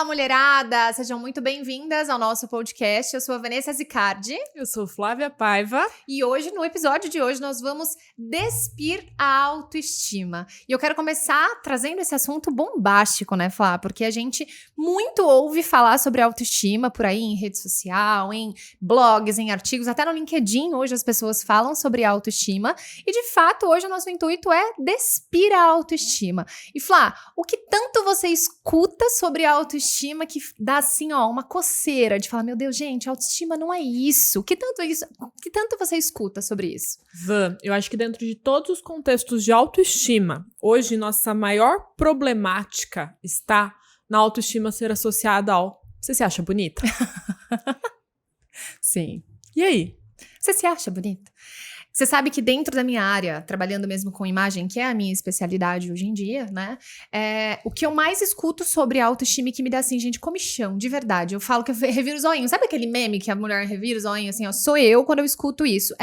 Fala, mulherada! Sejam muito bem-vindas ao nosso podcast. Eu sou a Vanessa Zicardi. Eu sou Flávia Paiva. E hoje, no episódio de hoje, nós vamos despir a autoestima. E eu quero começar trazendo esse assunto bombástico, né, Flá? Porque a gente muito ouve falar sobre autoestima por aí em rede social, em blogs, em artigos, até no LinkedIn hoje as pessoas falam sobre autoestima. E, de fato, hoje o nosso intuito é despir a autoestima. E, Flá, o que tanto você escuta sobre a autoestima que dá assim, ó, uma coceira de falar, meu Deus, gente, autoestima não é isso. O que tanto você escuta sobre isso? Van, eu acho que dentro de todos os contextos de autoestima, hoje nossa maior problemática está na autoestima ser associada ao você se acha bonita? Sim. E aí? Você se acha bonita? Você sabe que dentro da minha área, trabalhando mesmo com imagem, que é a minha especialidade hoje em dia, né? O que eu mais escuto sobre autoestima e que me dá assim, gente, comichão, de verdade. Eu falo que eu reviro o zoinho. Sabe aquele meme que a mulher revira o zoinho assim, ó? Sou eu quando eu escuto isso.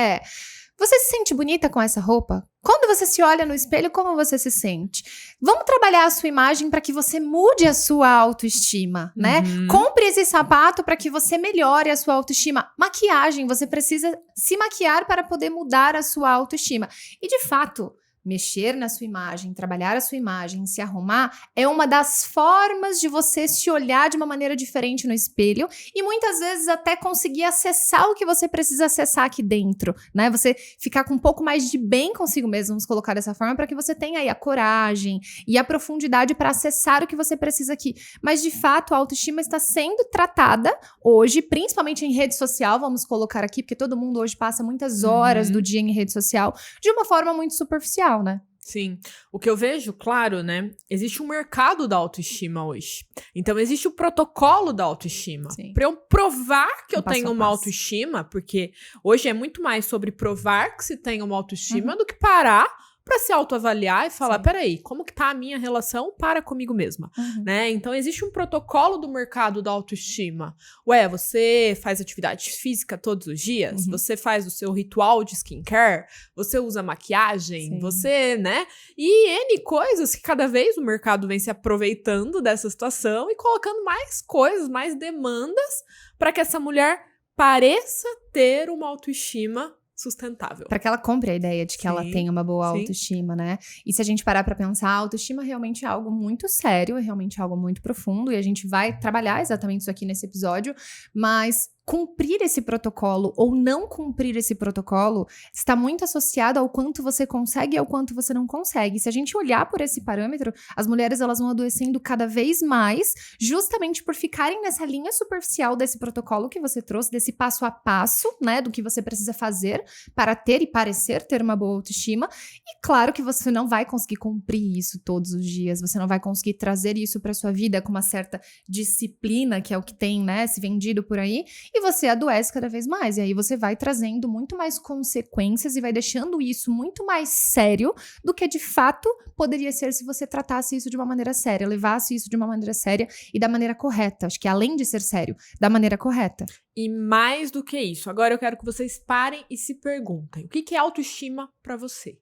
Você se sente bonita com essa roupa? Quando você se olha no espelho, como você se sente? Vamos trabalhar a sua imagem para que você mude a sua autoestima, né? Compre esse sapato para que você melhore a sua autoestima. Maquiagem, você precisa se maquiar para poder mudar a sua autoestima. E, de fato, mexer na sua imagem, trabalhar a sua imagem, se arrumar, é uma das formas de você se olhar de uma maneira diferente no espelho e muitas vezes até conseguir acessar o que você precisa acessar aqui dentro, né? Você ficar com um pouco mais de bem consigo mesmo, vamos colocar dessa forma, para que você tenha aí a coragem e a profundidade para acessar o que você precisa aqui. Mas, de fato, a autoestima está sendo tratada hoje, principalmente em rede social, vamos colocar aqui, porque todo mundo hoje passa muitas horas do dia em rede social, de uma forma muito superficial. Né? Sim. O que eu vejo, claro, né? Existe um mercado da autoestima hoje. Então, existe o protocolo da autoestima. Para eu provar que eu tenho uma autoestima, porque hoje é muito mais sobre provar que se tem uma autoestima do que parar para se autoavaliar e falar, peraí, como que tá a minha relação para comigo mesma, né? Então, existe um protocolo do mercado da autoestima. Ué, você faz atividade física todos os dias? Você faz o seu ritual de skincare? Você usa maquiagem? Você, né? E N coisas que cada vez o mercado vem se aproveitando dessa situação e colocando mais coisas, mais demandas para que essa mulher pareça ter uma autoestima sustentável. Para que ela compre a ideia de que ela tem uma boa autoestima, né? E se a gente parar para pensar, a autoestima realmente é algo muito sério, é realmente algo muito profundo, e a gente vai trabalhar exatamente isso aqui nesse episódio, mas cumprir esse protocolo ou não cumprir esse protocolo está muito associado ao quanto você consegue e ao quanto você não consegue. Se a gente olhar por esse parâmetro, as mulheres elas vão adoecendo cada vez mais, justamente por ficarem nessa linha superficial desse protocolo que você trouxe, desse passo a passo, né, do que você precisa fazer para ter e parecer ter uma boa autoestima. E claro que você não vai conseguir cumprir isso todos os dias, você não vai conseguir trazer isso para sua vida com uma certa disciplina, que é o que tem, né, se vendido por aí. E você adoece cada vez mais. E aí você vai trazendo muito mais consequências e vai deixando isso muito mais sério do que de fato poderia ser se você tratasse isso de uma maneira séria, levasse isso de uma maneira séria e da maneira correta. Acho que além de ser sério, da maneira correta. E mais do que isso, agora eu quero que vocês parem e se perguntem, o que é autoestima pra você?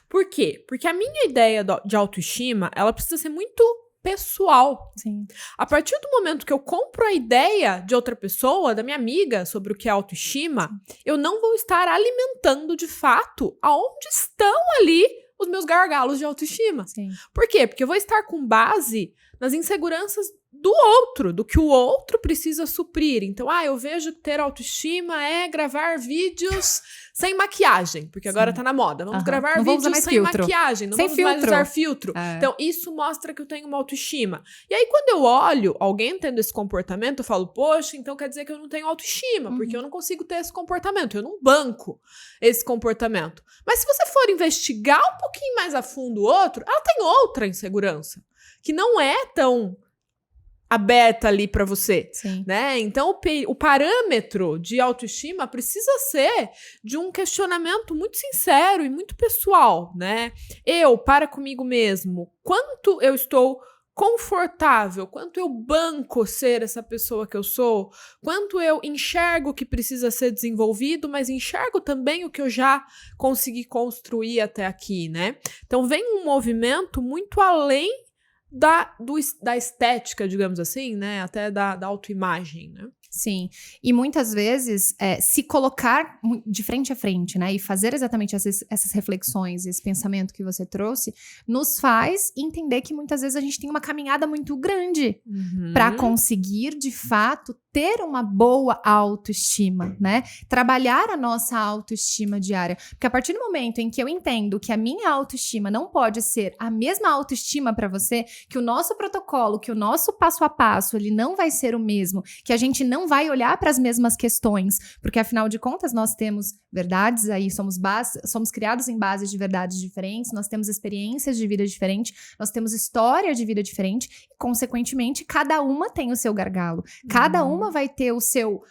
Por quê? Porque a minha ideia de autoestima, ela precisa ser muito pessoal. Sim. A partir do momento que eu compro a ideia de outra pessoa, da minha amiga, sobre o que é autoestima, eu não vou estar alimentando de fato aonde estão ali os meus gargalos de autoestima. Sim. Por quê? Porque eu vou estar com base nas inseguranças do outro, do que o outro precisa suprir. Então, eu vejo que ter autoestima é gravar vídeos sem maquiagem, porque agora tá na moda. Vamos gravar vídeos sem maquiagem, não vamos mais usar filtro. Então, isso mostra que eu tenho uma autoestima. E aí, quando eu olho alguém tendo esse comportamento, eu falo, poxa, então quer dizer que eu não tenho autoestima, porque eu não consigo ter esse comportamento, eu não banco esse comportamento. Mas se você for investigar um pouquinho mais a fundo o outro, ela tem outra insegurança, que não é tão aberta ali para você, né? Então, o parâmetro de autoestima precisa ser de um questionamento muito sincero e muito pessoal, né? Eu, para comigo mesmo, quanto eu estou confortável, quanto eu banco ser essa pessoa que eu sou, quanto eu enxergo o que precisa ser desenvolvido, mas enxergo também o que eu já consegui construir até aqui, né? Então, vem um movimento muito além da estética, digamos assim, né? Até da autoimagem, né? Sim, e muitas vezes se colocar de frente a frente, né, e fazer exatamente essas reflexões, esse pensamento que você trouxe, nos faz entender que muitas vezes a gente tem uma caminhada muito grande para conseguir, de fato, ter uma boa autoestima, né? Trabalhar a nossa autoestima diária. Porque a partir do momento em que eu entendo que a minha autoestima não pode ser a mesma autoestima para você, que o nosso protocolo, que o nosso passo a passo, ele não vai ser o mesmo, que a gente não vai olhar para as mesmas questões, porque afinal de contas nós temos verdades, aí somos criados em bases de verdades diferentes, nós temos experiências de vida diferentes, nós temos história de vida diferente e, consequentemente, cada uma tem o seu gargalo, cada uma vai ter o seu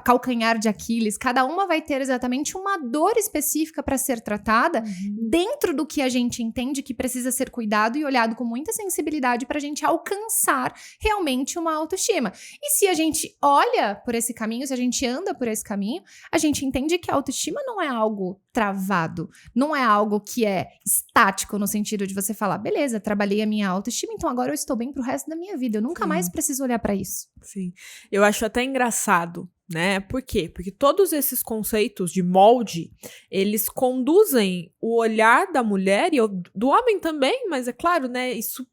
calcanhar de Aquiles, cada uma vai ter exatamente uma dor específica para ser tratada dentro do que a gente entende que precisa ser cuidado e olhado com muita sensibilidade para a gente alcançar realmente uma autoestima. E se a gente olha por esse caminho, se a gente anda por esse caminho, a gente entende que a autoestima não é algo travado, não é algo que é estático no sentido de você falar, beleza, trabalhei a minha autoestima, então agora eu estou bem pro resto da minha vida, eu nunca mais preciso olhar para isso. Sim, eu acho até engraçado, né? Por quê? Porque todos esses conceitos de molde, eles conduzem o olhar da mulher e do homem também, mas é claro, né? Isso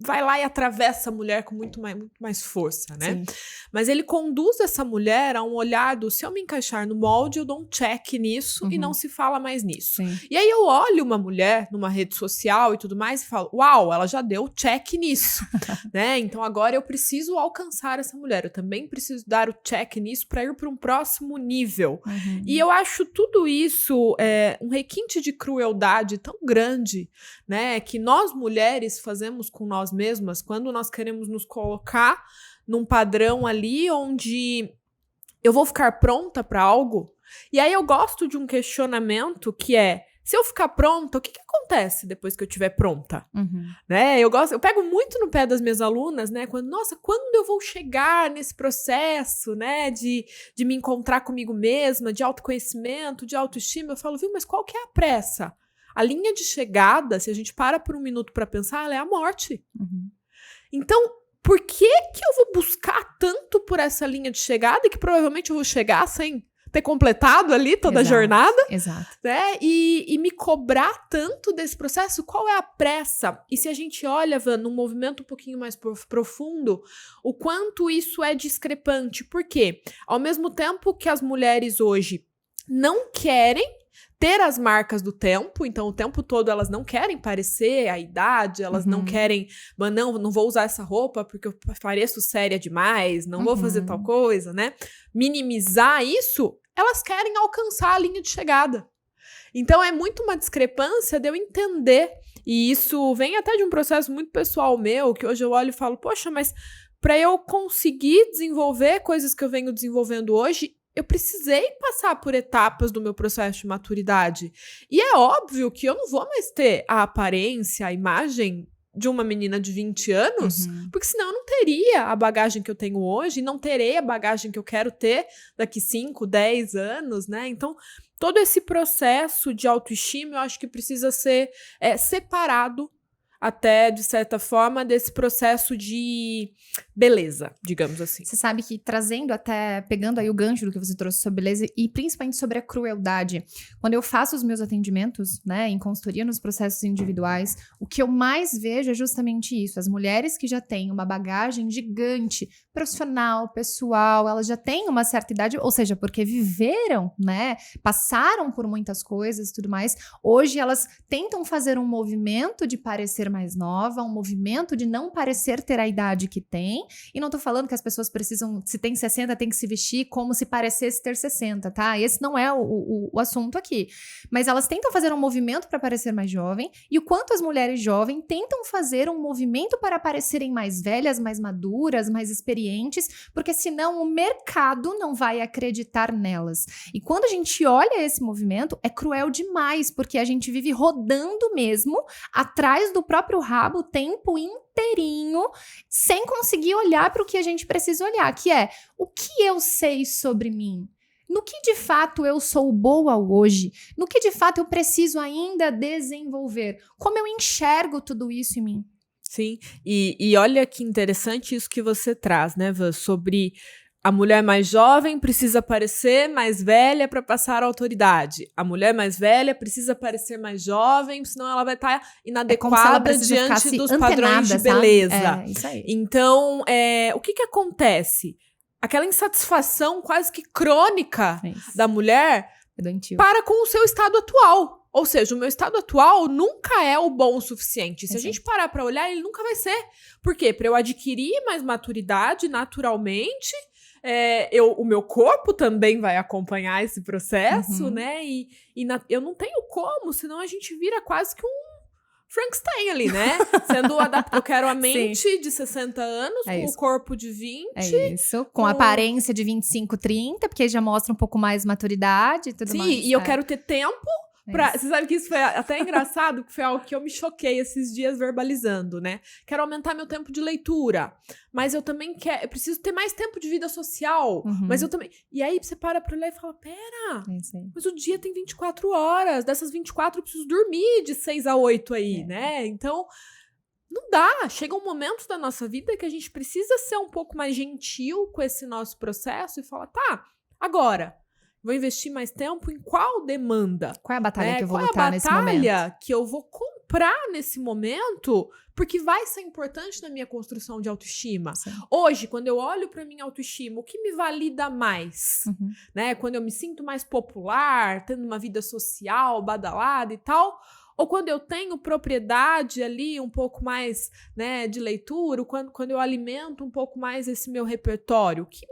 vai lá e atravessa a mulher com muito mais força, né? Sim. Mas ele conduz essa mulher a um olhar do, se eu me encaixar no molde, eu dou um check nisso e não se fala mais nisso. Sim. E aí eu olho uma mulher numa rede social e tudo mais e falo, uau, ela já deu check nisso, né? Então agora eu preciso alcançar essa mulher, eu também preciso dar o check nisso para ir para um próximo nível. E eu acho tudo isso um requinte de crueldade tão grande, né? Que nós mulheres fazemos com nós mesmas quando nós queremos nos colocar num padrão ali onde eu vou ficar pronta para algo. E aí eu gosto de um questionamento que é, se eu ficar pronta, o que acontece depois que eu estiver pronta? Né? Eu pego muito no pé das minhas alunas, né? Quando eu vou chegar nesse processo, né? De me encontrar comigo mesma, de autoconhecimento, de autoestima, eu falo, viu, mas qual que é a pressa? A linha de chegada, se a gente para por um minuto para pensar, ela é a morte. Então, por que eu vou buscar tanto por essa linha de chegada que provavelmente eu vou chegar sem ter completado ali toda a jornada? Exato. Né? E me cobrar tanto desse processo? Qual é a pressa? E se a gente olha, Van, num movimento um pouquinho mais profundo, o quanto isso é discrepante? Por quê? Ao mesmo tempo que as mulheres hoje não querem ter as marcas do tempo, então o tempo todo elas não querem parecer a idade, elas não querem, mas não vou usar essa roupa porque eu pareço séria demais, não vou fazer tal coisa, né? Minimizar isso, elas querem alcançar a linha de chegada. Então é muito uma discrepância de eu entender, e isso vem até de um processo muito pessoal meu, que hoje eu olho e falo, poxa, mas para eu conseguir desenvolver coisas que eu venho desenvolvendo hoje, eu precisei passar por etapas do meu processo de maturidade. E é óbvio que eu não vou mais ter a aparência, a imagem de uma menina de 20 anos, porque senão eu não teria a bagagem que eu tenho hoje, não terei a bagagem que eu quero ter daqui 5, 10 anos, né? Então, todo esse processo de autoestima, eu acho que precisa ser separado até, de certa forma, desse processo de beleza, digamos assim. Você sabe que pegando aí o gancho do que você trouxe sobre beleza e principalmente sobre a crueldade, quando eu faço os meus atendimentos, né, em consultoria nos processos individuais, o que eu mais vejo é justamente isso, as mulheres que já têm uma bagagem gigante, profissional, pessoal, elas já têm uma certa idade, ou seja, porque viveram, né, passaram por muitas coisas e tudo mais, hoje elas tentam fazer um movimento de parecer mais nova, um movimento de não parecer ter a idade que tem, e não tô falando que as pessoas precisam, se tem 60, tem que se vestir como se parecesse ter 60, tá? Esse não é o assunto aqui. Mas elas tentam fazer um movimento para parecer mais jovem, e o quanto as mulheres jovens tentam fazer um movimento para parecerem mais velhas, mais maduras, mais experientes, porque senão o mercado não vai acreditar nelas. E quando a gente olha esse movimento, é cruel demais, porque a gente vive rodando mesmo atrás do próprio rabo o tempo inteirinho, sem conseguir olhar para o que a gente precisa olhar, que é o que eu sei sobre mim? No que de fato eu sou boa hoje? No que de fato eu preciso ainda desenvolver? Como eu enxergo tudo isso em mim? Sim, e olha que interessante isso que você traz, né, Van, sobre a mulher mais jovem precisa parecer mais velha para passar a autoridade. A mulher mais velha precisa parecer mais jovem, senão ela vai estar inadequada diante dos padrões de beleza. É, isso aí. Então, o que acontece? Aquela insatisfação quase que crônica da mulher para com o seu estado atual. Ou seja, o meu estado atual nunca é o bom o suficiente. Se a gente parar para olhar, ele nunca vai ser. Por quê? Para eu adquirir mais maturidade naturalmente, o meu corpo também vai acompanhar esse processo, né? Eu não tenho como, senão a gente vira quase que um Frankenstein ali, né? Sendo adaptado. Eu quero a mente de 60 anos, com o corpo de 20. É isso. Com aparência de 25, 30, porque já mostra um pouco mais maturidade e tudo mais. Sim, e eu quero ter tempo. Você sabe que isso foi até engraçado, que foi algo que eu me choquei esses dias verbalizando, né? Quero aumentar meu tempo de leitura, mas eu também eu preciso ter mais tempo de vida social, mas eu também... E aí você para pra olhar e fala, pera, mas o dia tem 24 horas, dessas 24 eu preciso dormir de 6 a 8 aí, né? Então, não dá. Chega um momento da nossa vida que a gente precisa ser um pouco mais gentil com esse nosso processo e falar, tá, agora... Vou investir mais tempo em qual demanda? Qual é a batalha que eu vou lutar nesse momento? Qual é a batalha que eu vou comprar nesse momento? Porque vai ser importante na minha construção de autoestima. Sim. Hoje, quando eu olho para minha autoestima, o que me valida mais? Né? Quando eu me sinto mais popular, tendo uma vida social, badalada e tal... Ou quando eu tenho propriedade ali um pouco mais, né, de leitura, quando eu alimento um pouco mais esse meu repertório, o que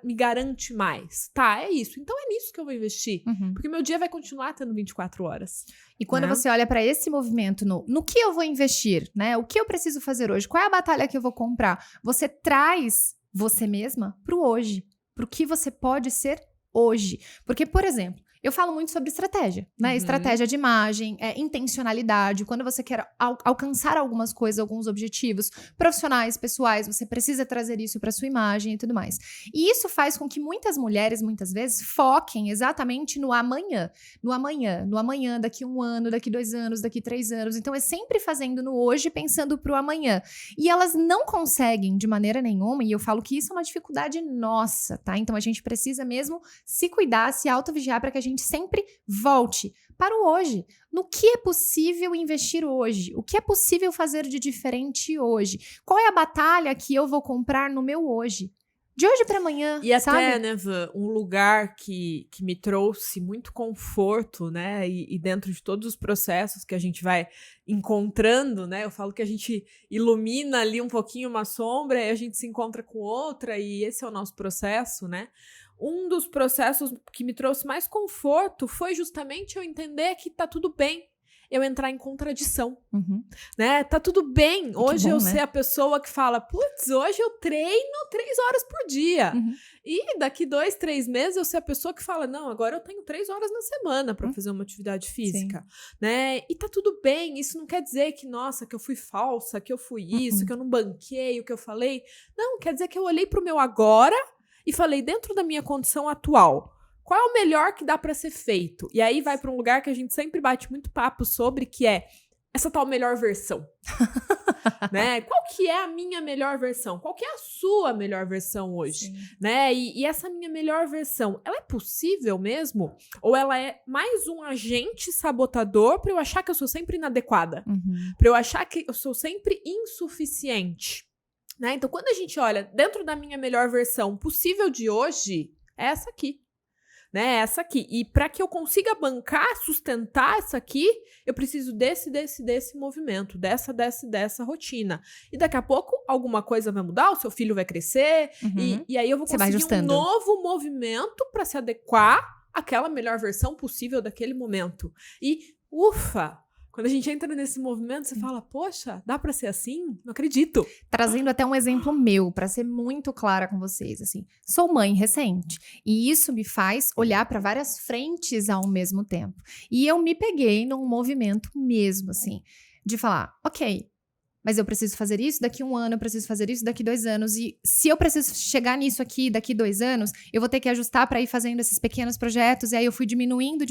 me garante mais? Tá, é isso. Então é nisso que eu vou investir. Porque meu dia vai continuar tendo 24 horas. E quando você olha para esse movimento, no que eu vou investir, né? O que eu preciso fazer hoje? Qual é a batalha que eu vou comprar? Você traz você mesma pro hoje. Pro que você pode ser hoje. Porque, por exemplo, eu falo muito sobre estratégia, né? Estratégia de imagem, intencionalidade. Quando você quer alcançar algumas coisas, alguns objetivos profissionais, pessoais, você precisa trazer isso para sua imagem e tudo mais. E isso faz com que muitas mulheres, muitas vezes, foquem exatamente no amanhã. No amanhã, daqui 1 ano, daqui 2 anos, daqui 3 anos. Então, é sempre fazendo no hoje, pensando pro amanhã. E elas não conseguem, de maneira nenhuma, e eu falo que isso é uma dificuldade nossa, tá? Então, a gente precisa mesmo se cuidar, se autovigiar para que a gente sempre volte para o hoje. No que é possível investir hoje? O que é possível fazer de diferente hoje? Qual é a batalha que eu vou comprar no meu hoje? De hoje para amanhã, e sabe? até, né, Van, um lugar que me trouxe muito conforto, né, e dentro de todos os processos que a gente vai encontrando, né, eu falo que a gente ilumina ali um pouquinho uma sombra e a gente se encontra com outra e esse é o nosso processo, né? Um dos processos que me trouxe mais conforto foi justamente eu entender que tá tudo bem eu entrar em contradição, né? Tá tudo bem. Hoje eu ser a pessoa que fala, putz, hoje eu treino 3 horas por dia. E daqui 2, 3 meses eu ser a pessoa que fala, não, agora eu tenho 3 horas na semana para fazer uma atividade física, né? E tá tudo bem. Isso não quer dizer que, nossa, que eu fui falsa, que eu fui isso, que eu não banquei o que eu falei. Não, quer dizer que eu olhei pro meu agora e falei, dentro da minha condição atual, qual é o melhor que dá pra ser feito? E aí vai pra um lugar que a gente sempre bate muito papo sobre, que é essa tal melhor versão. Né? Qual que é a minha melhor versão? Qual que é a sua melhor versão hoje? Né? E essa minha melhor versão, ela é possível mesmo? Ou ela é mais um agente sabotador pra eu achar que eu sou sempre inadequada? Pra eu achar que eu sou sempre insuficiente? Né? Então, quando a gente olha dentro da minha melhor versão possível de hoje, é essa aqui. Né? Essa aqui. E para que eu consiga bancar, sustentar essa aqui, eu preciso desse movimento, dessa rotina. E daqui a pouco, alguma coisa vai mudar, o seu filho vai crescer, e aí eu vou conseguir um novo movimento para se adequar àquela melhor versão possível daquele momento. E, ufa! Quando a gente entra nesse movimento, você fala, poxa, dá pra ser assim? Não acredito. Trazendo até um exemplo meu, pra ser muito clara com vocês, assim. Sou mãe recente, e isso me faz olhar pra várias frentes ao mesmo tempo. E eu me peguei num movimento mesmo, assim, de falar, ok, mas eu preciso fazer isso daqui 1 ano, eu preciso fazer isso daqui 2 anos. E se eu preciso chegar nisso aqui daqui 2 anos, eu vou ter que ajustar para ir fazendo esses pequenos projetos. E aí eu fui diminuindo,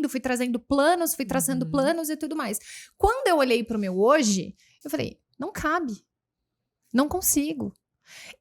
fui trazendo planos, fui traçando planos e tudo mais. Quando eu olhei pro meu hoje, eu falei, Não cabe. Não consigo.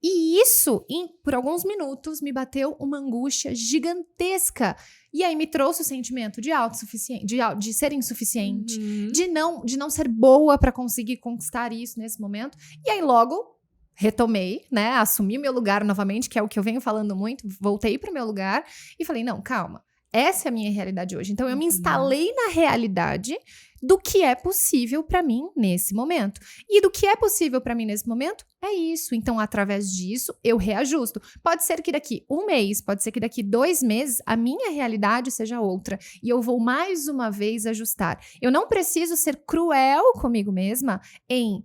E isso, por alguns minutos, me bateu uma angústia gigantesca. E aí me trouxe o sentimento de autossuficiente, de ser insuficiente, de não ser boa para conseguir conquistar isso nesse momento. E aí logo retomei, né? Assumi meu lugar novamente, que é o que eu venho falando muito. Voltei para o meu lugar e falei, não, calma. Essa é a minha realidade hoje. Então eu me instalei na realidade do que é possível para mim nesse momento. E do que é possível para mim nesse momento é isso. Então, através disso, eu reajusto. Pode ser que daqui 1 mês, pode ser que daqui 2 meses, a minha realidade seja outra. E eu vou mais uma vez ajustar. Eu não preciso ser cruel comigo mesma em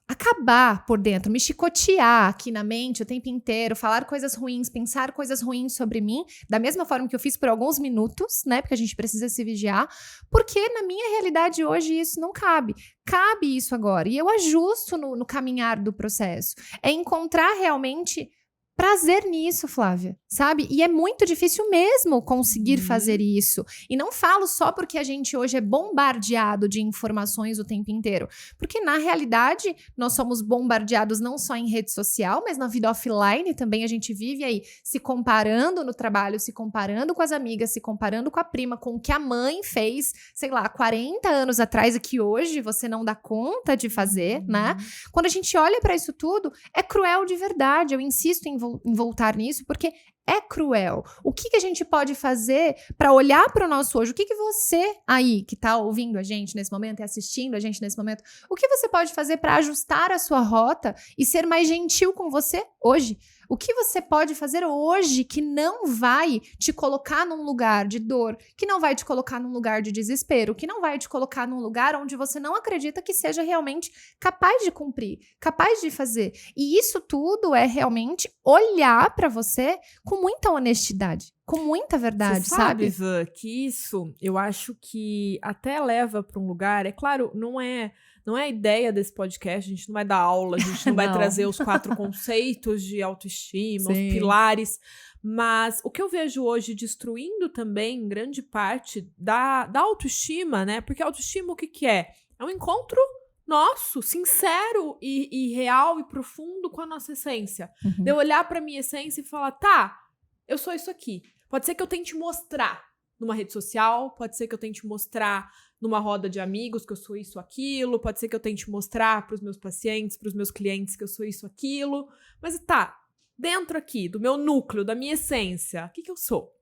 acabar por dentro, me chicotear aqui na mente o tempo inteiro, falar coisas ruins, pensar coisas ruins sobre mim, da mesma forma que eu fiz por alguns minutos, né? Porque a gente precisa se vigiar, porque na minha realidade hoje isso não cabe. Cabe isso agora. E eu ajusto no caminhar do processo. É encontrar realmente prazer nisso, Flávia, sabe? E é muito difícil mesmo conseguir fazer isso. E não falo só porque a gente hoje é bombardeado de informações o tempo inteiro. Porque, na realidade, nós somos bombardeados não só em rede social, mas na vida offline também. A gente vive aí se comparando no trabalho, se comparando com as amigas, se comparando com a prima, com o que a mãe fez, sei lá, 40 anos atrás e que hoje você não dá conta de fazer, né? Quando a gente olha para isso tudo, é cruel de verdade. Eu insisto em voltar nisso, porque é cruel. O que a gente pode fazer para olhar para o nosso hoje? O que você aí, que está ouvindo a gente nesse momento e assistindo a gente nesse momento, o que você pode fazer para ajustar a sua rota e ser mais gentil com você hoje? O que você pode fazer hoje que não vai te colocar num lugar de dor, que não vai te colocar num lugar de desespero, que não vai te colocar num lugar onde você não acredita que seja realmente capaz de cumprir, capaz de fazer. E isso tudo é realmente olhar para você com muita honestidade, com muita verdade, Você sabe? Van, que isso eu acho que até leva para um lugar, é claro, não é a ideia desse podcast, a gente não vai dar aula, a gente não vai trazer os 4 conceitos de autoestima, Sim. os pilares, mas o que eu vejo hoje destruindo também grande parte da autoestima, né? Porque a autoestima o que é? É um encontro nosso, sincero e real e profundo com a nossa essência. Uhum. De eu olhar pra minha essência e falar, tá, eu sou isso aqui. Pode ser que eu tente mostrar numa rede social, pode ser que eu tente mostrar numa roda de amigos que eu sou isso, aquilo, pode ser que eu tente mostrar pros meus pacientes, pros meus clientes que eu sou isso, aquilo, mas tá, dentro aqui, do meu núcleo, da minha essência, o que eu sou?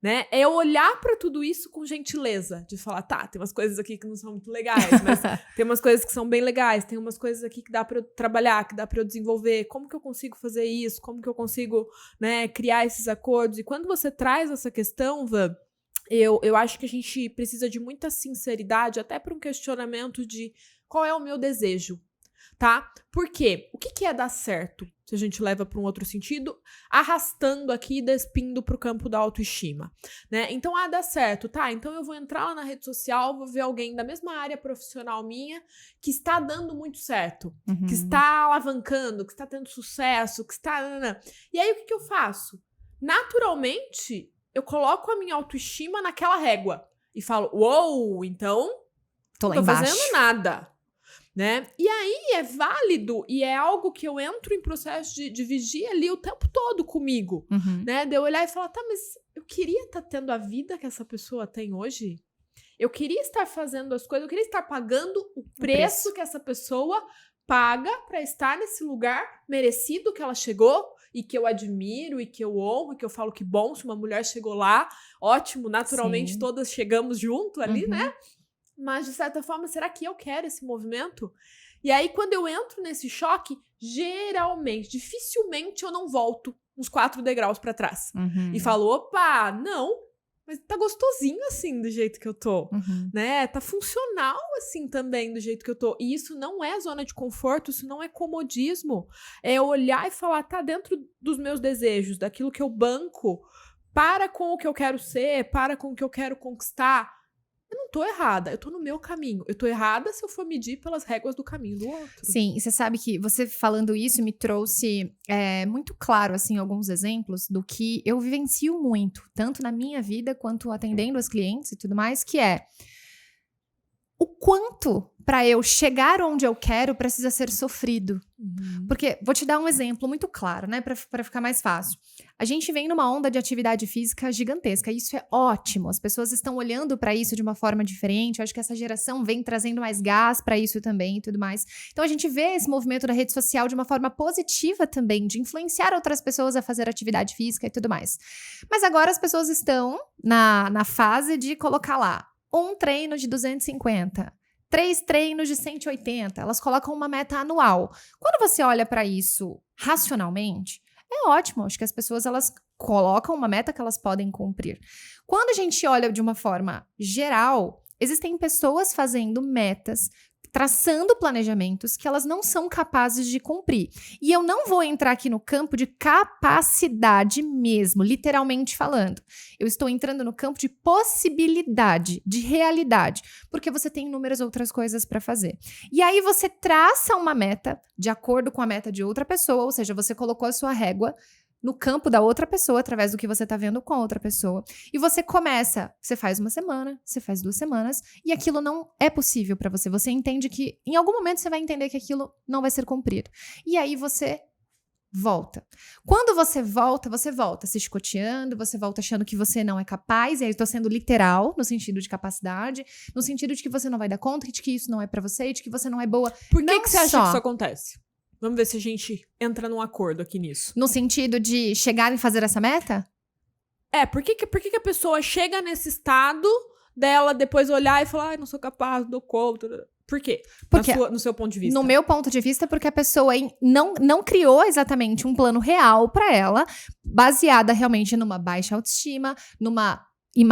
Né? É eu olhar pra tudo isso com gentileza, de falar, tá, tem umas coisas aqui que não são muito legais, mas tem umas coisas que são bem legais, tem umas coisas aqui que dá pra eu trabalhar, que dá pra eu desenvolver, como que eu consigo fazer isso, como que eu consigo, né, criar esses acordos, e quando você traz essa questão, Van, eu acho que a gente precisa de muita sinceridade, até para um questionamento de qual é o meu desejo, tá? Por quê? O que é dar certo? Se a gente leva para um outro sentido, arrastando aqui e despindo para o campo da autoestima, né? Então, dá certo, tá? Então eu vou entrar lá na rede social, vou ver alguém da mesma área profissional minha que está dando muito certo, que está alavancando, que está tendo sucesso, que está... E aí, o que eu faço? Naturalmente, eu coloco a minha autoestima naquela régua e falo, uou, então Tô lá não tô embaixo. fazendo nada, né? E aí é válido e é algo que eu entro em processo de vigia ali o tempo todo comigo, né? De eu olhar e falar, tá, mas eu queria estar tendo a vida que essa pessoa tem hoje? Eu queria estar fazendo as coisas, eu queria estar pagando o preço que essa pessoa paga para estar nesse lugar merecido que ela chegou e que eu admiro e que eu honro e que eu falo que bom, se uma mulher chegou lá, ótimo, naturalmente Sim. todas chegamos junto ali, né? Mas de certa forma, será que eu quero esse movimento? E aí quando eu entro nesse choque, geralmente, dificilmente eu não volto uns 4 degraus para trás e falo, opa, não, mas tá gostosinho assim do jeito que eu tô, né? Tá funcional assim também do jeito que eu tô. E isso não é zona de conforto, isso não é comodismo. É olhar e falar, tá dentro dos meus desejos, daquilo que eu banco, para com o que eu quero ser, para com o que eu quero conquistar. Eu não tô errada, eu tô no meu caminho. Eu tô errada se eu for medir pelas réguas do caminho do outro. Sim, e você sabe que você falando isso me trouxe muito claro, assim, alguns exemplos do que eu vivencio muito, tanto na minha vida quanto atendendo as clientes e tudo mais, que é o quanto para eu chegar onde eu quero, precisa ser sofrido. Porque, vou te dar um exemplo muito claro, né? Pra ficar mais fácil. A gente vem numa onda de atividade física gigantesca. Isso é ótimo. As pessoas estão olhando pra isso de uma forma diferente. Eu acho que essa geração vem trazendo mais gás pra isso também e tudo mais. Então, a gente vê esse movimento da rede social de uma forma positiva também, de influenciar outras pessoas a fazer atividade física e tudo mais. Mas agora as pessoas estão na fase de colocar lá um treino de 250. 3 treinos de 180, elas colocam uma meta anual. Quando você olha para isso racionalmente, é ótimo. Acho que as pessoas elas colocam uma meta que elas podem cumprir. Quando a gente olha de uma forma geral, existem pessoas fazendo metas, traçando planejamentos que elas não são capazes de cumprir. E eu não vou entrar aqui no campo de capacidade mesmo, literalmente falando. Eu estou entrando no campo de possibilidade, de realidade, porque você tem inúmeras outras coisas para fazer. E aí você traça uma meta de acordo com a meta de outra pessoa, ou seja, você colocou a sua régua no campo da outra pessoa, através do que você tá vendo com a outra pessoa. E você começa, você faz uma semana, você faz 2 semanas, e aquilo não é possível pra você. Você entende que, em algum momento, você vai entender que aquilo não vai ser cumprido. E aí você volta. Quando você volta se chicoteando, você volta achando que você não é capaz, e aí eu tô sendo literal, no sentido de capacidade, no sentido de que você não vai dar conta, de que isso não é pra você, de que você não é boa. Por que você acha que isso acontece? Vamos ver se a gente entra num acordo aqui nisso. No sentido de chegar e fazer essa meta? Por que a pessoa chega nesse estado dela depois olhar e falar, não sou capaz, dou conta? Por quê? Porque, no seu ponto de vista. No meu ponto de vista, porque a pessoa não criou exatamente um plano real pra ela, baseada realmente numa baixa autoestima, numa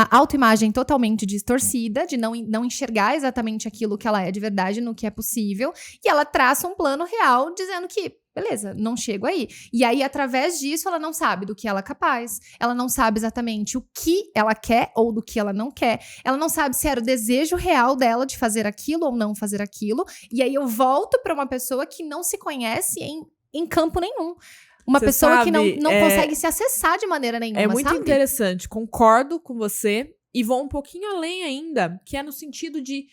autoimagem totalmente distorcida, de não enxergar exatamente aquilo que ela é de verdade, no que é possível, e ela traça um plano real dizendo que, beleza, não chego aí. E aí, através disso, ela não sabe do que ela é capaz, ela não sabe exatamente o que ela quer ou do que ela não quer, ela não sabe se era o desejo real dela de fazer aquilo ou não fazer aquilo, e aí eu volto pra uma pessoa que não se conhece em campo nenhum. Uma Você pessoa sabe, que não consegue se acessar de maneira nenhuma, É muito sabe? interessante, concordo com você e vou um pouquinho além ainda, que é no sentido de,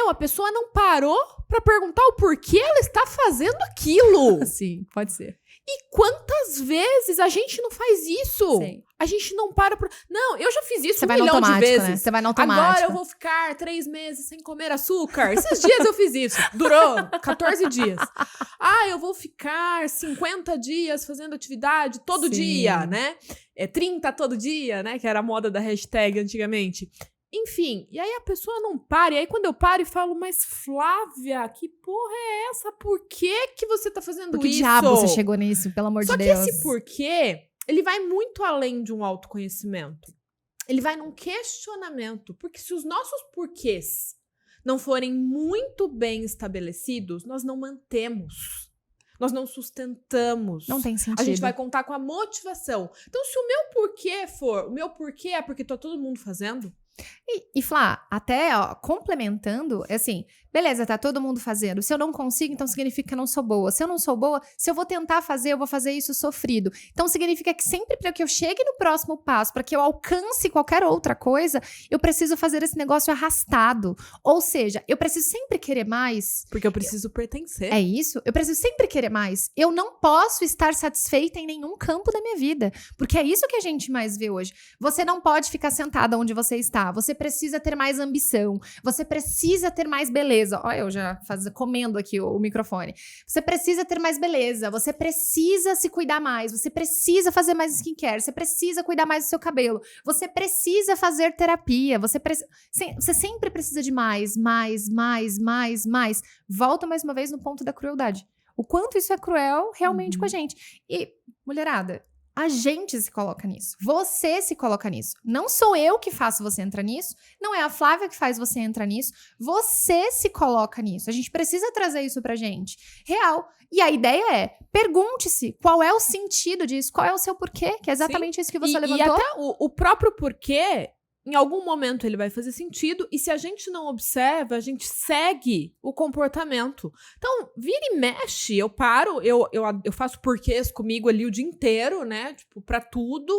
a pessoa não parou pra perguntar o porquê ela está fazendo aquilo. Sim, pode ser. E quantas vezes a gente não faz isso? Sim. A gente não para por... Não, eu já fiz isso Você 1 vai no milhão de automático, vezes. né? Você vai no automático. Agora eu vou ficar 3 meses sem comer açúcar. Esses dias eu fiz isso. Durou 14 dias. Eu vou ficar 50 dias fazendo atividade todo dia, né? 30 todo dia, né? Que era a moda da hashtag antigamente. Enfim, e aí a pessoa não para. E aí quando eu paro e falo, mas Flávia, que porra é essa? Por que você tá fazendo Por que isso? diabo você chegou nisso, pelo amor de Deus? Só que esse porquê, ele vai muito além de um autoconhecimento. Ele vai num questionamento. Porque se os nossos porquês não forem muito bem estabelecidos, nós não mantemos. Nós não sustentamos. Não tem sentido. A gente vai contar com a motivação. Então, se o meu porquê for... O meu porquê é porque tá todo mundo fazendo... E Flá, até complementando, é assim, beleza, tá todo mundo fazendo. Se eu não consigo, então significa que eu não sou boa. Se eu não sou boa, se eu vou tentar fazer, eu vou fazer isso sofrido. Então significa que sempre para que eu chegue no próximo passo, para que eu alcance qualquer outra coisa, eu preciso fazer esse negócio arrastado. Ou seja, eu preciso sempre querer mais. Porque eu preciso pertencer. É isso? Eu preciso sempre querer mais. Eu não posso estar satisfeita em nenhum campo da minha vida. Porque é isso que a gente mais vê hoje. Você não pode ficar sentada onde você está. Você precisa ter mais ambição. Você precisa ter mais beleza. Olha, eu já comendo aqui o microfone. Você precisa ter mais beleza. Você precisa se cuidar mais. Você precisa fazer mais skincare. Você precisa cuidar mais do seu cabelo. Você precisa fazer terapia. Você sempre precisa de mais. Volta mais uma vez no ponto da crueldade. O quanto isso é cruel realmente com a gente. E, mulherada, a gente se coloca nisso. Você se coloca nisso. Não sou eu que faço você entrar nisso. Não é a Flávia que faz você entrar nisso. Você se coloca nisso. A gente precisa trazer isso pra gente. Real. E a ideia é, pergunte-se qual é o sentido disso, qual é o seu porquê, que é exatamente isso que você levantou. E até o próprio porquê, em algum momento ele vai fazer sentido, e se a gente não observa, a gente segue o comportamento. Então, vira e mexe, eu paro, eu faço porquês comigo ali o dia inteiro, né? Tipo, pra tudo.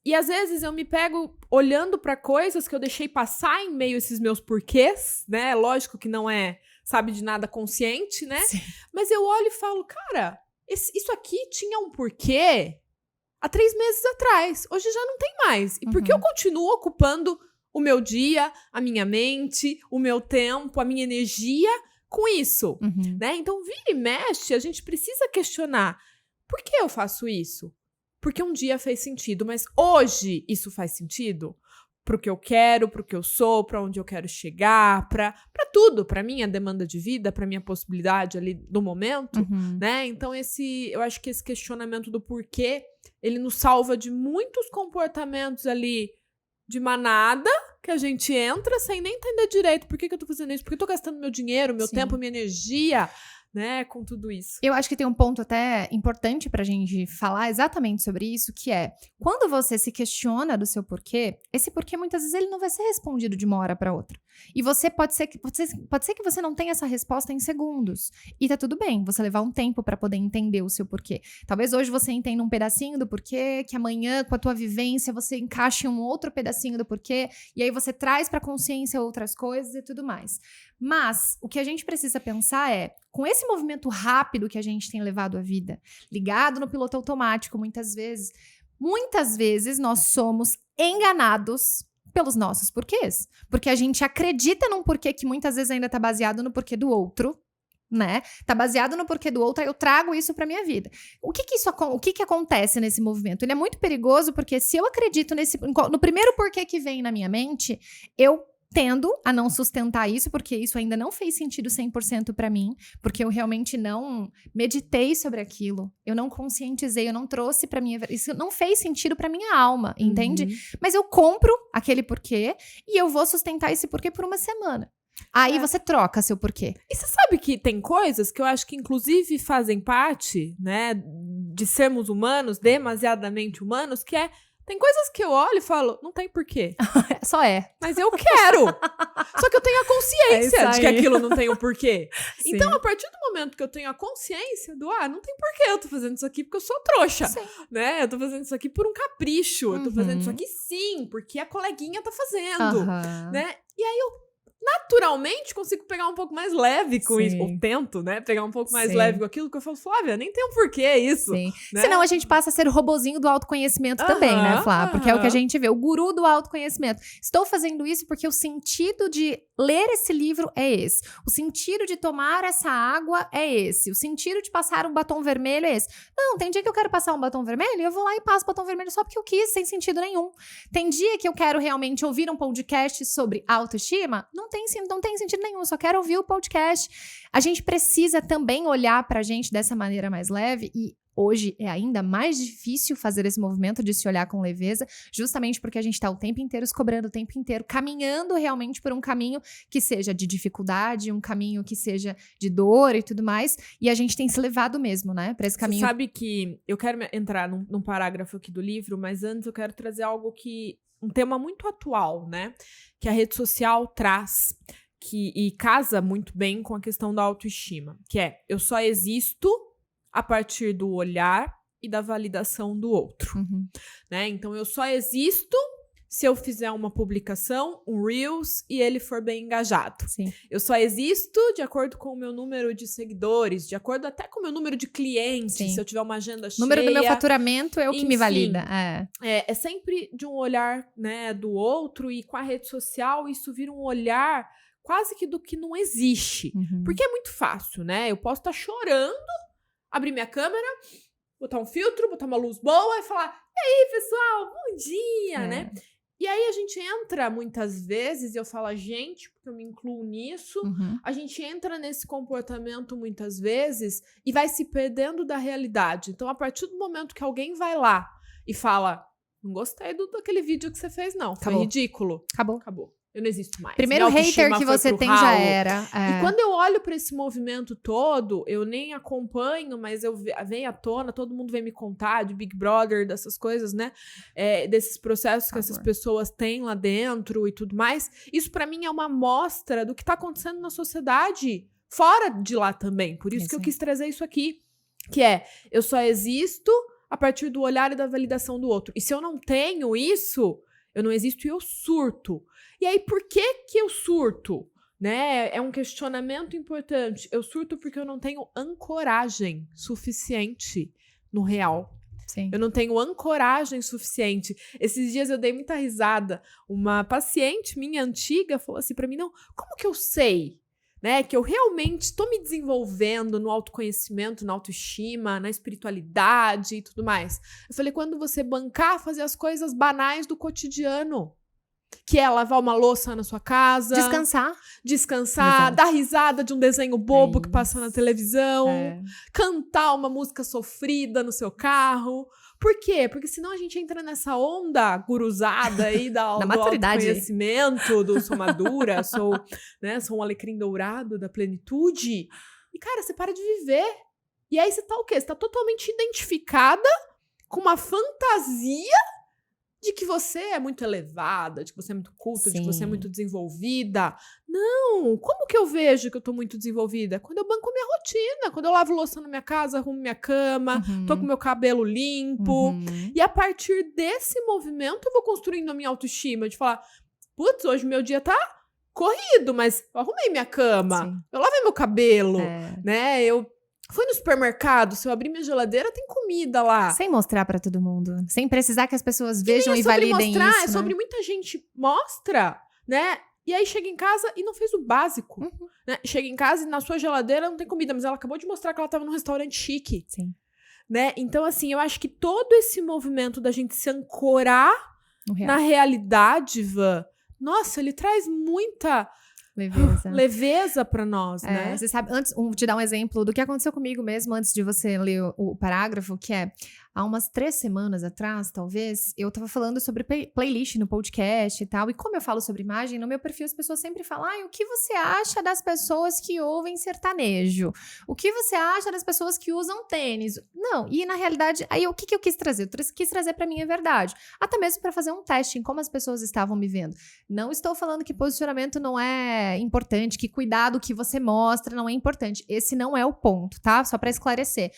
E às vezes eu me pego olhando pra coisas que eu deixei passar em meio a esses meus porquês, né? Lógico que não é, sabe, de nada consciente, né? Sim. Mas eu olho e falo, cara, isso aqui tinha um porquê há 3 meses atrás. Hoje já não tem mais. E por que eu continuo ocupando o meu dia, a minha mente, o meu tempo, a minha energia com isso, né? Então, vira e mexe, a gente precisa questionar. Por que eu faço isso? Porque um dia fez sentido, mas hoje isso faz sentido? Pro que eu quero, pro que eu sou, pra onde eu quero chegar, pra tudo, pra minha demanda de vida, pra minha possibilidade ali do momento, né? Então, eu acho que esse questionamento do porquê, ele nos salva de muitos comportamentos ali de manada, que a gente entra sem nem entender direito por que eu tô fazendo isso, por que eu tô gastando meu dinheiro, meu tempo, minha energia, né, com tudo isso. Eu acho que tem um ponto até importante pra gente falar exatamente sobre isso, que é, quando você se questiona do seu porquê, esse porquê muitas vezes ele não vai ser respondido de uma hora pra outra. E você pode ser que você não tenha essa resposta em segundos. E tá tudo bem, você levar um tempo pra poder entender o seu porquê. Talvez hoje você entenda um pedacinho do porquê, que amanhã, com a tua vivência, você encaixe um outro pedacinho do porquê, e aí você traz pra consciência outras coisas e tudo mais. Mas o que a gente precisa pensar é, com esse movimento rápido que a gente tem levado a vida, ligado no piloto automático muitas vezes nós somos enganados pelos nossos porquês. Porque a gente acredita num porquê que muitas vezes ainda tá baseado no porquê do outro, né? Tá baseado no porquê do outro, aí eu trago isso pra minha vida. O que acontece nesse movimento? Ele é muito perigoso porque se eu acredito no primeiro porquê que vem na minha mente, eu tendo a não sustentar isso, porque isso ainda não fez sentido 100% pra mim, porque eu realmente não meditei sobre aquilo, eu não conscientizei, eu não trouxe pra minha... Isso não fez sentido pra minha alma, entende? Mas eu compro aquele porquê e eu vou sustentar esse porquê por uma semana. Aí você troca seu porquê. E você sabe que tem coisas que eu acho que inclusive fazem parte, né, de sermos humanos, demasiadamente humanos, que tem coisas que eu olho e falo, não tem porquê. Só é. Mas eu quero. Só que eu tenho a consciência de que aquilo não tem o porquê. Sim. Então, a partir do momento que eu tenho a consciência não tem porquê eu tô fazendo isso aqui porque eu sou trouxa. Sim. Né? Eu tô fazendo isso aqui por um capricho. Eu tô fazendo isso aqui sim, porque a coleguinha tá fazendo. Né? E aí eu naturalmente consigo pegar um pouco mais leve com isso. Ou tento, né? Pegar um pouco mais leve com aquilo, que eu falo, Flávia, nem tem um porquê isso. Sim. Né? Senão a gente passa a ser o robozinho do autoconhecimento também, né, Flá? Porque é o que a gente vê, o guru do autoconhecimento. Estou fazendo isso porque o sentido de ler esse livro é esse. O sentido de tomar essa água é esse. O sentido de passar um batom vermelho é esse. Não, tem dia que eu quero passar um batom vermelho e eu vou lá e passo batom vermelho só porque eu quis, sem sentido nenhum. Tem dia que eu quero realmente ouvir um podcast sobre autoestima, não tem sentido nenhum, eu só quero ouvir o podcast. A gente precisa também olhar pra gente dessa maneira mais leve e hoje é ainda mais difícil fazer esse movimento de se olhar com leveza, justamente porque a gente tá o tempo inteiro se cobrando, o tempo inteiro, caminhando realmente por um caminho que seja de dificuldade, um caminho que seja de dor e tudo mais, e a gente tem se levado mesmo, né, pra esse caminho. Você sabe que eu quero entrar num parágrafo aqui do livro, mas antes eu quero trazer algo um tema muito atual, né, que a rede social traz, e casa muito bem com a questão da autoestima, que é, eu só existo a partir do olhar e da validação do outro, né? Então, eu só existo se eu fizer uma publicação, um Reels, e ele for bem engajado. Sim. Eu só existo de acordo com o meu número de seguidores, de acordo até com o meu número de clientes, Sim. se eu tiver uma agenda cheia. O número do meu faturamento é o que me valida. É sempre de um olhar, né, do outro, e com a rede social isso vira um olhar quase que do que não existe. Porque é muito fácil, né? Eu posso estar chorando, abrir minha câmera, botar um filtro, botar uma luz boa e falar, e aí, pessoal, bom dia, né? E aí a gente entra muitas vezes, e eu falo a gente, porque eu me incluo nisso, a gente entra nesse comportamento muitas vezes e vai se perdendo da realidade. Então, a partir do momento que alguém vai lá e fala, não gostei daquele vídeo que você fez, não, foi ridículo. Acabou. Eu não existo mais. Primeiro hater que você tem já era. E quando eu olho pra esse movimento todo, eu nem acompanho, mas eu venho à tona, todo mundo vem me contar de Big Brother, dessas coisas, né? Desses processos que essas pessoas têm lá dentro e tudo mais. Isso pra mim é uma amostra do que tá acontecendo na sociedade fora de lá também. Por isso que eu quis trazer isso aqui. Que eu só existo a partir do olhar e da validação do outro. E se eu não tenho isso, eu não existo e eu surto. E aí, por que eu surto? Né? É um questionamento importante. Eu surto porque eu não tenho ancoragem suficiente no real. Sim. Eu não tenho ancoragem suficiente. Esses dias eu dei muita risada. Uma paciente minha antiga falou assim pra mim, não, como que eu sei, né, que eu realmente estou me desenvolvendo no autoconhecimento, na autoestima, na espiritualidade e tudo mais? Eu falei, quando você bancar fazer as coisas banais do cotidiano, que é lavar uma louça na sua casa. Descansar, Exato. dar risada de um desenho bobo que passa na televisão, cantar uma música sofrida no seu carro. Por quê? Porque senão a gente entra nessa onda guruzada aí do autoconhecimento, do sou madura, sou um alecrim dourado da plenitude. E, cara, você para de viver. E aí você tá o quê? Você tá totalmente identificada com uma fantasia de que você é muito elevada, de que você é muito culta, de que você é muito desenvolvida. Não! Como que eu vejo que eu tô muito desenvolvida? Quando eu banco minha rotina, quando eu lavo louça na minha casa, arrumo minha cama, tô com meu cabelo limpo. E a partir desse movimento eu vou construindo a minha autoestima, de falar, putz, hoje meu dia tá corrido, mas eu arrumei minha cama, eu lavei meu cabelo, né? Eu fui no supermercado, se eu abrir minha geladeira, tem comida lá. Sem mostrar pra todo mundo. Sem precisar que as pessoas vejam e validem isso, É sobre muita gente mostra, né? E aí chega em casa e não fez o básico. Né? Chega em casa e na sua geladeira não tem comida, mas ela acabou de mostrar que ela tava num restaurante chique. Sim. Né? Então, assim, eu acho que todo esse movimento da gente se ancorar na realidade, Van, nossa, ele traz muita leveza pra nós, né? Você sabe, antes, vou te dar um exemplo do que aconteceu comigo mesmo, antes de você ler o parágrafo, que é, há umas 3 semanas atrás, talvez, eu tava falando sobre playlist no podcast e tal, e como eu falo sobre imagem, no meu perfil as pessoas sempre falam, o que você acha das pessoas que ouvem sertanejo? O que você acha das pessoas que usam tênis? Não, e na realidade, aí o que eu quis trazer? Eu quis trazer pra mim a verdade, até mesmo pra fazer um teste em como as pessoas estavam me vendo. Não estou falando que posicionamento não é importante, que cuidado que você mostra não é importante. Esse não é o ponto, tá? Só pra esclarecer.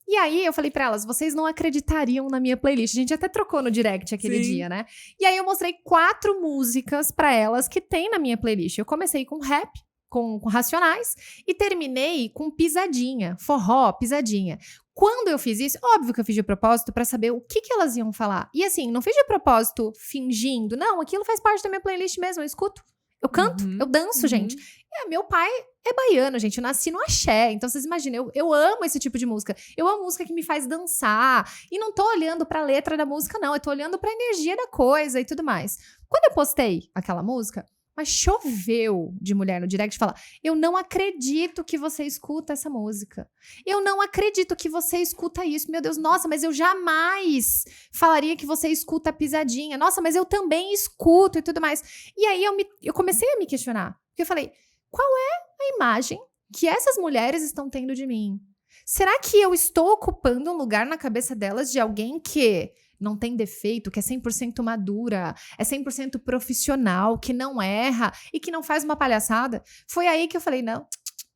E aí eu falei pra elas, vocês não acreditariam na minha playlist. A gente até trocou no direct aquele dia, né? E aí eu mostrei 4 músicas pra elas que tem na minha playlist. Eu comecei com rap, com Racionais, e terminei com pisadinha, forró, pisadinha. Quando eu fiz isso, óbvio que eu fiz de propósito pra saber o que elas iam falar. E assim, não fiz de propósito fingindo, não, aquilo faz parte da minha playlist mesmo, eu escuto. Eu canto, eu danço, gente. Meu pai é baiano, gente. Eu nasci no axé. Então, vocês imaginam, eu amo esse tipo de música. Eu amo música que me faz dançar. E não tô olhando pra letra da música, não. Eu tô olhando pra energia da coisa e tudo mais. Quando eu postei aquela música, mas choveu de mulher no direct falar, eu não acredito que você escuta essa música. Eu não acredito que você escuta isso. Meu Deus, nossa, mas eu jamais falaria que você escuta a pisadinha. Nossa, mas eu também escuto e tudo mais. E aí eu comecei a me questionar. Porque eu falei, qual é a imagem que essas mulheres estão tendo de mim? Será que eu estou ocupando um lugar na cabeça delas de alguém que não tem defeito, que é 100% madura, é 100% profissional, que não erra e que não faz uma palhaçada? Foi aí que eu falei, não,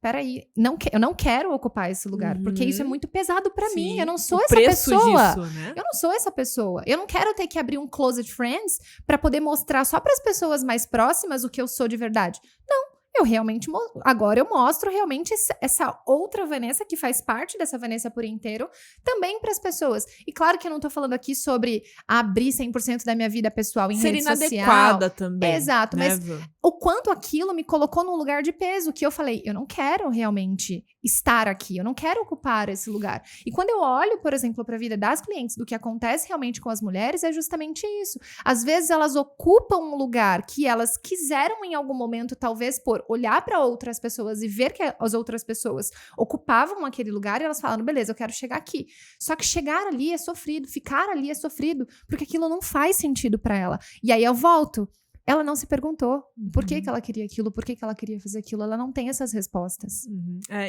peraí, eu não quero ocupar esse lugar, porque isso é muito pesado pra mim, eu não sou essa pessoa. Disso, né? Eu não sou essa pessoa. Eu não quero ter que abrir um Closet Friends pra poder mostrar só pras pessoas mais próximas o que eu sou de verdade. Não. Eu realmente, agora eu mostro realmente essa outra Vanessa que faz parte dessa Vanessa por inteiro também para as pessoas. E claro que eu não tô falando aqui sobre abrir 100% da minha vida pessoal em rede social. Ser inadequada também. Exato, né, mas o quanto aquilo me colocou num lugar de peso, que eu falei, eu não quero realmente estar aqui, eu não quero ocupar esse lugar. E quando eu olho, por exemplo, para a vida das clientes, do que acontece realmente com as mulheres, é justamente isso. Às vezes elas ocupam um lugar que elas quiseram em algum momento, talvez por olhar para outras pessoas e ver que as outras pessoas ocupavam aquele lugar e elas falam, beleza, eu quero chegar aqui. Só que chegar ali é sofrido, ficar ali é sofrido, porque aquilo não faz sentido para ela. E aí eu volto. Ela não se perguntou por que ela queria aquilo, por que ela queria fazer aquilo. Ela não tem essas respostas.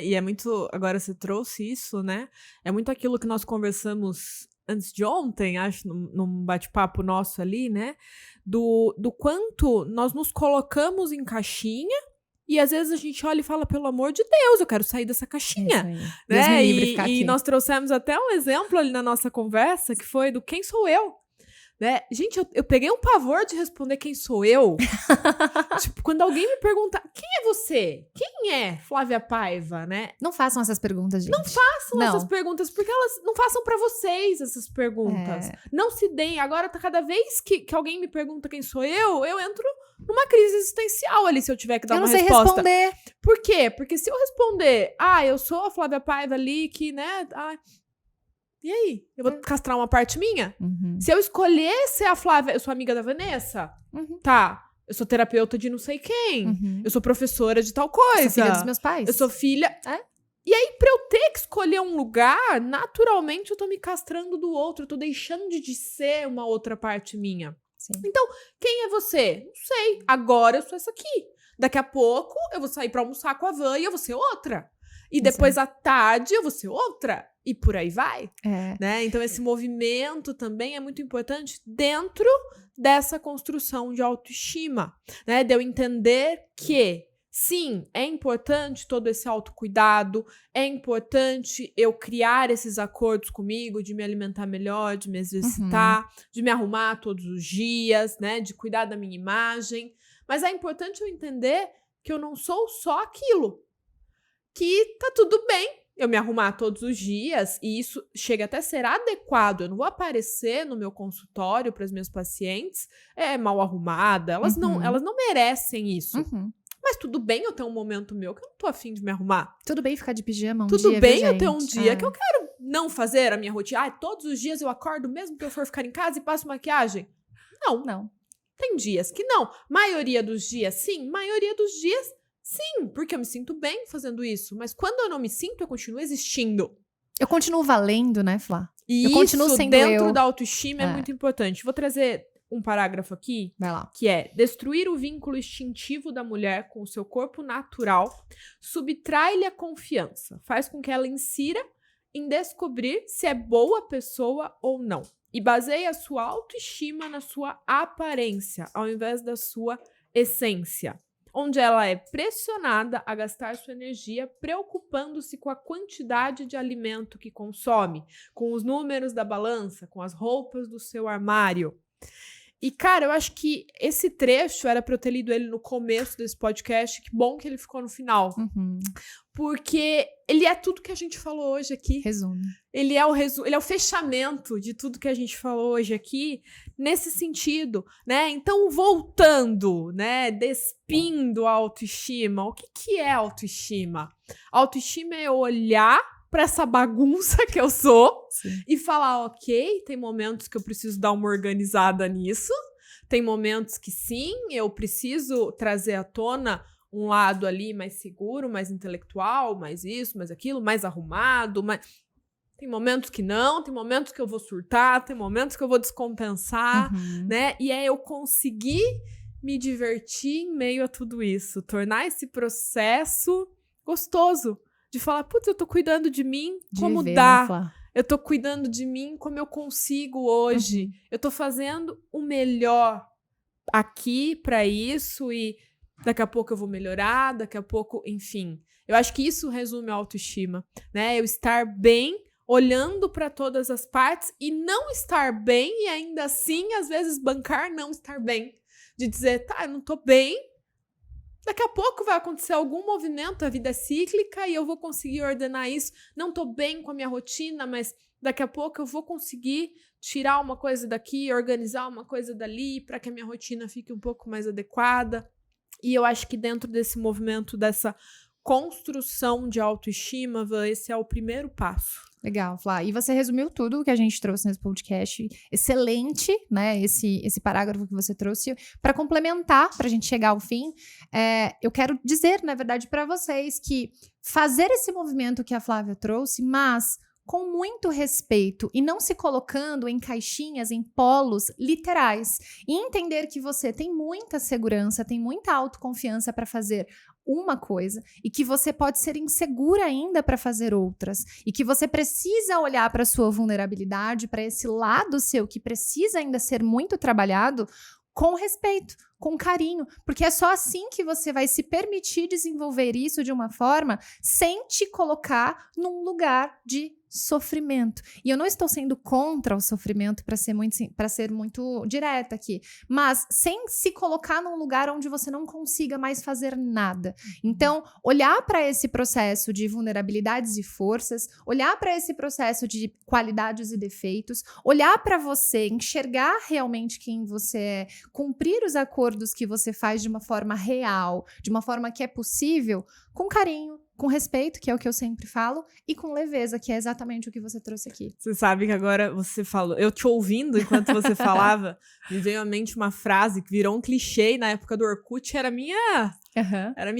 E é muito... Agora você trouxe isso, né? É muito aquilo que nós conversamos antes de ontem, acho, num bate-papo nosso ali, né? Do quanto nós nos colocamos em caixinha E às vezes a gente olha e fala, pelo amor de Deus, eu quero sair dessa caixinha. Deus Né? me livre ficar E aqui. nós trouxemos até um exemplo ali na nossa conversa, que foi do quem sou eu. Né? Gente, eu peguei um pavor de responder quem sou eu. Tipo, quando alguém me pergunta, quem é você? Quem é Flávia Paiva, né? Não façam essas perguntas, gente. Façam Não. essas perguntas, porque elas não façam pra vocês essas perguntas. Não se deem. Agora, cada vez que alguém me pergunta quem sou eu entro numa crise existencial ali, se eu tiver que dar Eu uma não sei resposta. responder. Por quê? Porque se eu responder, eu sou a Flávia Paiva ali, que, né? E aí? Eu vou castrar uma parte minha? Uhum. Se eu escolher ser a Flávia, eu sou amiga da Vanessa? Uhum. Tá. Eu sou terapeuta de não sei quem. Uhum. Eu sou professora de tal Eu coisa. sou filha dos meus pais. Eu sou filha. É? E aí, pra eu ter que escolher um lugar, naturalmente eu tô me castrando do outro. Eu tô deixando de ser uma outra parte minha. Sim. Então, quem é você? Não sei. Agora eu sou essa aqui. Daqui a pouco eu vou sair pra almoçar com a Van e eu vou ser outra. E depois à tarde eu vou ser outra. E por aí vai. Né? Então, esse movimento também é muito importante dentro dessa construção de autoestima. Né? De eu entender que, sim, é importante todo esse autocuidado, é importante eu criar esses acordos comigo, de me alimentar melhor, de me exercitar, de me arrumar todos os dias, né? De cuidar da minha imagem. Mas é importante eu entender que eu não sou só aquilo. Que tá tudo bem eu me arrumar todos os dias, e isso chega até a ser adequado. Eu não vou aparecer no meu consultório para as minhas pacientes mal arrumada. Elas não merecem isso. Mas tudo bem eu ter um momento meu que eu não tô afim de me arrumar. Tudo bem ficar de pijama um tudo dia, bem viu, eu ter um gente? dia que eu quero não fazer a minha rotina. Todos os dias eu acordo mesmo que eu for ficar em casa e passo maquiagem. Não. Tem dias que não. Maioria dos dias, sim. Maioria dos dias, sim. Porque eu me sinto bem fazendo isso. Mas quando eu não me sinto, eu continuo existindo. Eu continuo valendo, né, Flá? E eu continuo isso, sendo dentro eu. da autoestima, é muito importante. Vou trazer um parágrafo aqui, Vai lá. que é: destruir o vínculo instintivo da mulher com o seu corpo natural subtrai-lhe a confiança, faz com que ela insira em descobrir se é boa pessoa ou não, e baseia a sua autoestima na sua aparência, ao invés da sua essência, onde ela é pressionada a gastar sua energia preocupando-se com a quantidade de alimento que consome, com os números da balança, com as roupas do seu armário. E, cara, eu acho que esse trecho era pra eu ter lido ele no começo desse podcast. Que bom que ele ficou no final. Porque ele é tudo que a gente falou hoje aqui. Resumo. Ele é o fechamento de tudo que a gente falou hoje aqui, nesse sentido, né? Então, voltando, né? Despindo a autoestima. O que é autoestima? Autoestima é eu olhar pra essa bagunça que eu sou. Sim. E falar, ok, tem momentos que eu preciso dar uma organizada nisso, tem momentos que sim, eu preciso trazer à tona um lado ali mais seguro, mais intelectual, mais isso, mais aquilo, mais arrumado, tem momentos que não, tem momentos que eu vou surtar, tem momentos que eu vou descompensar, né? E é eu conseguir me divertir em meio a tudo isso, tornar esse processo gostoso, de falar, putz, eu tô cuidando de mim como dá. Eu tô cuidando de mim como eu consigo hoje. Eu tô fazendo o melhor aqui pra isso e daqui a pouco eu vou melhorar, daqui a pouco, enfim. Eu acho que isso resume a autoestima, né? Eu estar bem, olhando pra todas as partes e não estar bem e ainda assim, às vezes, bancar não estar bem. De dizer, tá, eu não tô bem, daqui a pouco vai acontecer algum movimento, a vida é cíclica e eu vou conseguir ordenar isso. Não tô bem com a minha rotina, mas daqui a pouco eu vou conseguir tirar uma coisa daqui, organizar uma coisa dali para que a minha rotina fique um pouco mais adequada. E eu acho que dentro desse movimento, dessa construção de autoestima, esse é o primeiro passo. Legal, Flá. E você resumiu tudo que a gente trouxe nesse podcast. Excelente, né? Esse parágrafo que você trouxe. Para complementar, para a gente chegar ao fim, eu quero dizer, na verdade, para vocês que fazer esse movimento que a Flávia trouxe, mas com muito respeito e não se colocando em caixinhas, em polos literais. E entender que você tem muita segurança, tem muita autoconfiança para fazer uma coisa e que você pode ser insegura ainda para fazer outras e que você precisa olhar para sua vulnerabilidade, para esse lado seu que precisa ainda ser muito trabalhado com respeito, com carinho, porque é só assim que você vai se permitir desenvolver isso de uma forma sem te colocar num lugar de sofrimento. E eu não estou sendo contra o sofrimento, para ser muito direta aqui, mas sem se colocar num lugar onde você não consiga mais fazer nada. Então, olhar para esse processo de vulnerabilidades e forças, olhar para esse processo de qualidades e defeitos, olhar para você, enxergar realmente quem você é, cumprir os acordos que você faz de uma forma real, de uma forma que é possível, com carinho, com respeito, que é o que eu sempre falo, e com leveza, que é exatamente o que você trouxe aqui. Você sabe que agora você falou, eu te ouvindo enquanto você falava, me veio à mente uma frase que virou um clichê, e na época do Orkut era minha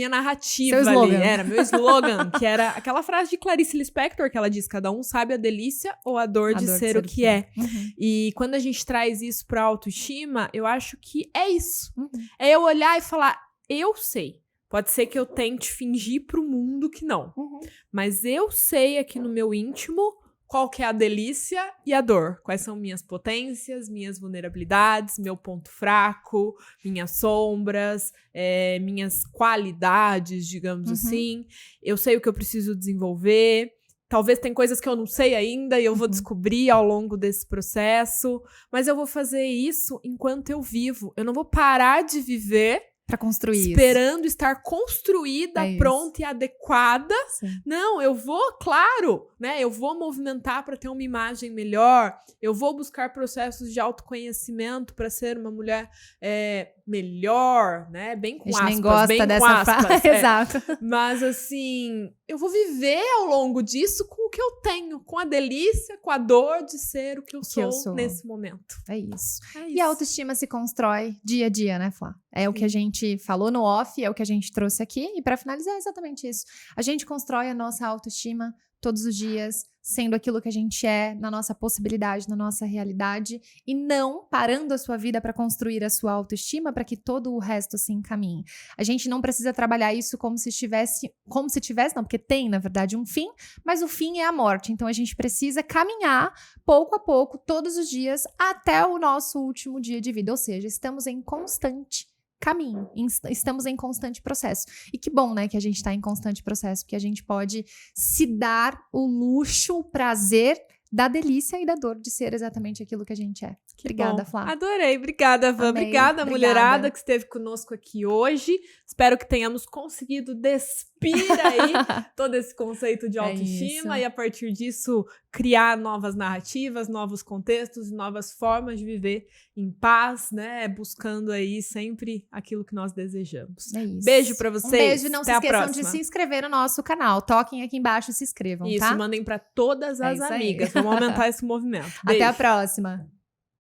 narrativa ali, era meu slogan, que era aquela frase de Clarice Lispector, que ela diz, cada um sabe a delícia ou a dor de ser o que é. Uhum. E quando a gente traz isso pra autoestima, eu acho que é isso. Uhum. É eu olhar e falar, eu sei. Pode ser que eu tente fingir pro mundo que não. Uhum. Mas eu sei aqui no meu íntimo qual que é a delícia e a dor. Quais são minhas potências, minhas vulnerabilidades, meu ponto fraco, minhas sombras, minhas qualidades, digamos assim. Eu sei o que eu preciso desenvolver. Talvez tem coisas que eu não sei ainda e eu vou descobrir ao longo desse processo. Mas eu vou fazer isso enquanto eu vivo. Eu não vou parar de viver para construir esperando estar construída, pronta e adequada. Sim. Não, eu vou, claro, né? Eu vou movimentar para ter uma imagem melhor. Eu vou buscar processos de autoconhecimento para ser uma mulher melhor, né? Bem com aspas, nem gosta bem dessa com aspas. frase. Exato. Mas assim, eu vou viver ao longo disso com o que eu tenho, com a delícia, com a dor de ser o que eu sou nesse momento. É isso. E a autoestima se constrói dia a dia, né, Flá? É o que a gente falou no off, é o que a gente trouxe aqui. E para finalizar, é exatamente isso. A gente constrói a nossa autoestima todos os dias, sendo aquilo que a gente é, na nossa possibilidade, na nossa realidade, e não parando a sua vida para construir a sua autoestima para que todo o resto se encaminhe. A gente não precisa trabalhar isso como se tivesse, não, porque tem, na verdade, um fim, mas o fim é a morte. Então a gente precisa caminhar pouco a pouco, todos os dias, até o nosso último dia de vida. Ou seja, estamos em constante caminho, estamos em constante processo. E que bom, né, que a gente está em constante processo, porque a gente pode se dar o luxo, o prazer da delícia e da dor de ser exatamente aquilo que a gente é. Obrigada, Flá. Adorei, obrigada, Van. Obrigada, mulherada que esteve conosco aqui hoje. Espero que tenhamos conseguido despir aí todo esse conceito de autoestima e a partir disso criar novas narrativas, novos contextos e novas formas de viver em paz, né? Buscando aí sempre aquilo que nós desejamos. É isso. Beijo pra vocês. Um beijo, não se esqueçam próxima. de se inscrever no nosso canal. Toquem aqui embaixo e se inscrevam, isso, tá? mandem pra todas as amigas. Vamos aumentar esse movimento. Beijo. Até a próxima.